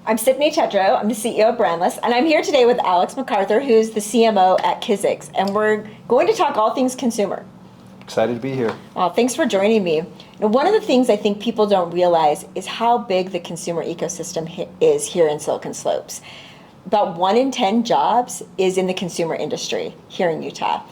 I'm Cydni Tetro. I'm the CEO of Brandless, and I'm here today with Alex McArthur, who's the CMO at Kizik, and we're going to talk all things consumer. Excited to be here. Well, thanks for joining me. Now, one of the things I think people don't realize is how big the consumer ecosystem is here in Silicon Slopes. About 1 in 10 jobs is in the consumer industry here in Utah.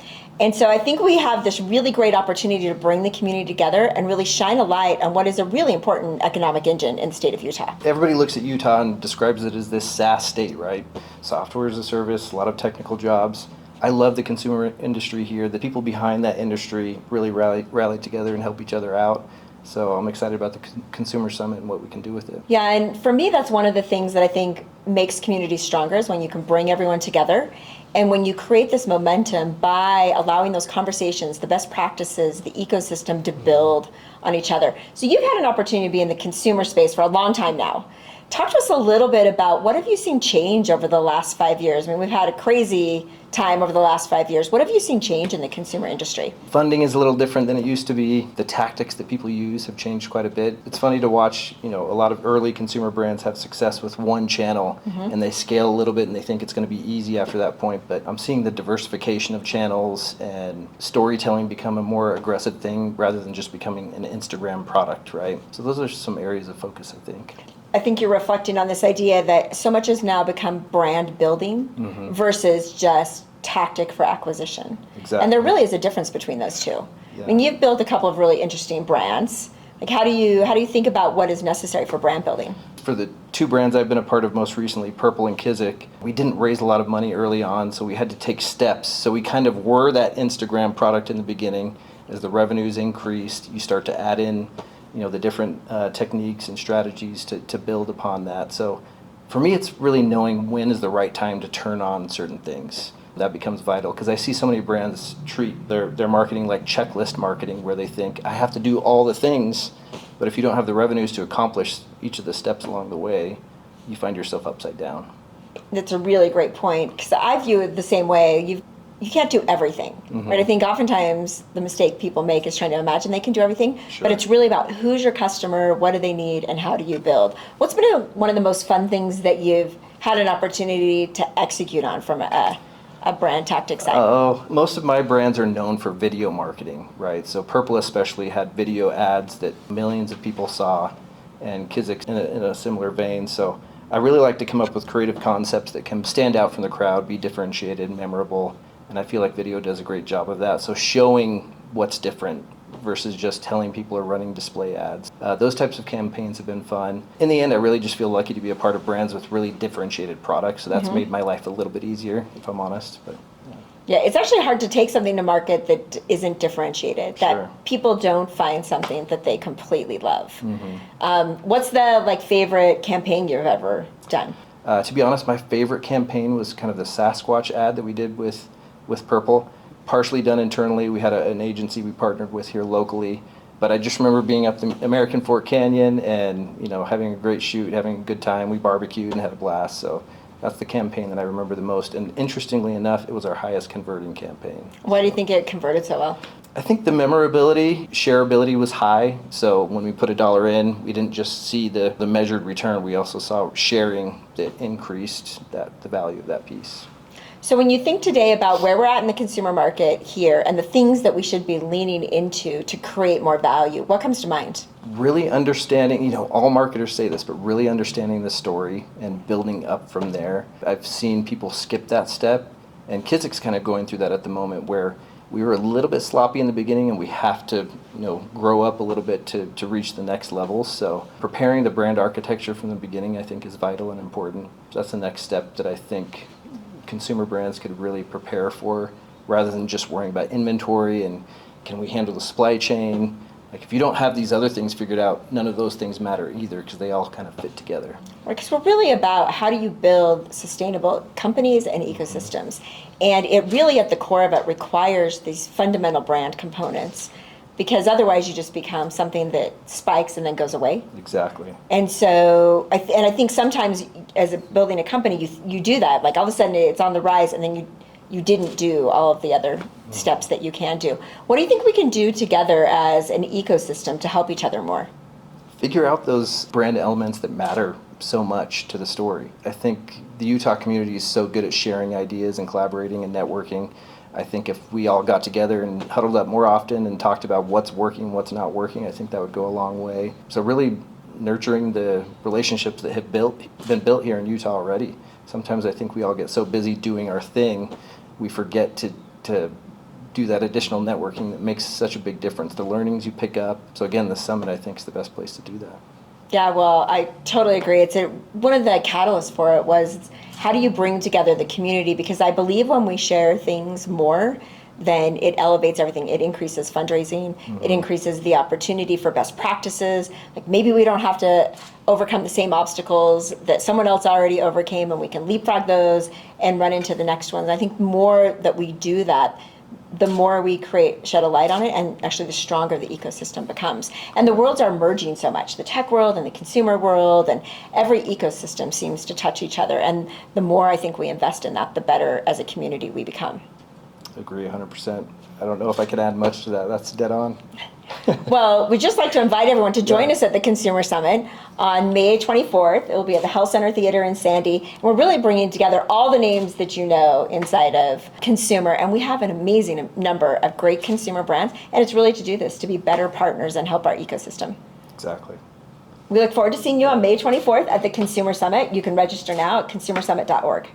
And so I think we have this really great opportunity to bring the community together and really shine a light on what is a really important economic engine in the state of Utah. Everybody looks at Utah and describes it as this SaaS state, right? Software as a service, a lot of technical jobs. I love the consumer industry here. The people behind that industry really rally together and help each other out. So I'm excited about the Consumer Summit and what we can do with it. Yeah, and for me, that's one of the things that I think makes communities stronger is when you can bring everyone together. And when you create this momentum by allowing those conversations, the best practices, the ecosystem to build on each other. So you've had an opportunity to be in the consumer space for a long time now. Talk to us a little bit about what have you seen change over the last 5 years? I mean, we've had a crazy time over the last 5 years. What have you seen change in the consumer industry? Funding is a little different than it used to be. The tactics that people use have changed quite a bit. It's funny to watch, a lot of early consumer brands have success with one channel and they scale a little bit and they think it's going to be easy after that point. But I'm seeing the diversification of channels and storytelling become a more aggressive thing rather than just becoming an Instagram product, right? So those are some areas of focus, I think. I think you're reflecting on this idea that so much has now become brand building versus just tactic for acquisition. Exactly. And there really is a difference between those two. Yeah. I mean, you've built a couple of really interesting brands. Like, how do you think about what is necessary for brand building? For the two brands I've been a part of most recently, Purple and Kizik, we didn't raise a lot of money early on, so we had to take steps. So we kind of were that Instagram product in the beginning. As the revenues increased, you start to add in the different techniques and strategies to build upon that. So for me, it's really knowing when is the right time to turn on certain things. That becomes vital because I see so many brands treat their marketing like checklist marketing where they think, I have to do all the things, but if you don't have the revenues to accomplish each of the steps along the way, you find yourself upside down. That's a really great point because I view it the same way. You can't do everything, right? I think oftentimes the mistake people make is trying to imagine they can do everything, but it's really about who's your customer, what do they need, and how do you build. What's been one of the most fun things that you've had an opportunity to execute on from a brand tactic side? Most of my brands are known for video marketing, right? So Purple especially had video ads that millions of people saw, and Kizik in a similar vein. So I really like to come up with creative concepts that can stand out from the crowd, be differentiated, memorable. And I feel like video does a great job of that. So showing what's different versus just telling people or running display ads. Those types of campaigns have been fun. In the end, I really just feel lucky to be a part of brands with really differentiated products. So that's made my life a little bit easier, if I'm honest. But yeah, it's actually hard to take something to market that isn't differentiated, that people don't find something that they completely love. What's the favorite campaign you've ever done? To be honest, my favorite campaign was kind of the Sasquatch ad that we did with Purple, partially done internally. We had an agency we partnered with here locally, but I just remember being up the American Fork Canyon and having a great shoot, having a good time. We barbecued and had a blast. So that's the campaign that I remember the most. And interestingly enough, it was our highest converting campaign. Why do you think it converted so well? I think the memorability, shareability was high. So when we put $1 in, we didn't just see the measured return. We also saw sharing that increased the value of that piece. So when you think today about where we're at in the consumer market here and the things that we should be leaning into to create more value, what comes to mind? Really understanding, all marketers say this, but really understanding the story and building up from there. I've seen people skip that step, and Kizik's kind of going through that at the moment where we were a little bit sloppy in the beginning and we have to, grow up a little bit to reach the next level. So preparing the brand architecture from the beginning, I think, is vital and important. So that's the next step that I think consumer brands could really prepare for rather than just worrying about inventory and can we handle the supply chain. Like if you don't have these other things figured out, none of those things matter either because they all kind of fit together. Right, because we're really about how do you build sustainable companies and ecosystems. And it really at the core of it requires these fundamental brand components because otherwise you just become something that spikes and then goes away. Exactly. And so, I think sometimes as building a company, you do that. Like all of a sudden it's on the rise and then you didn't do all of the other steps that you can do. What do you think we can do together as an ecosystem to help each other more? Figure out those brand elements that matter so much to the story. I think the Utah community is so good at sharing ideas and collaborating and networking. I think if we all got together and huddled up more often and talked about what's working, what's not working, I think that would go a long way. So really nurturing the relationships that have been built here in Utah already. Sometimes I think we all get so busy doing our thing, we forget to do that additional networking that makes such a big difference. The learnings you pick up. So again, the summit I think is the best place to do that. Yeah, well, I totally agree. One of the catalysts for it was how do you bring together the community? Because I believe when we share things more, then it elevates everything. It increases fundraising. It increases the opportunity for best practices. Like maybe we don't have to overcome the same obstacles that someone else already overcame, and we can leapfrog those and run into the next ones. I think more that we do that, the more we shed a light on it, and actually the stronger the ecosystem becomes. And the worlds are merging so much, the tech world and the consumer world, and every ecosystem seems to touch each other. And the more I think we invest in that, the better as a community we become. Agree 100%. I don't know if I could add much to that. That's dead on. Well, we'd just like to invite everyone to join us at the Consumer Summit on May 24th. It will be at the Hale Center Theater in Sandy. And we're really bringing together all the names that you know inside of consumer. And we have an amazing number of great consumer brands. And it's really to do this, to be better partners and help our ecosystem. Exactly. We look forward to seeing you on May 24th at the Consumer Summit. You can register now at consumersummit.org.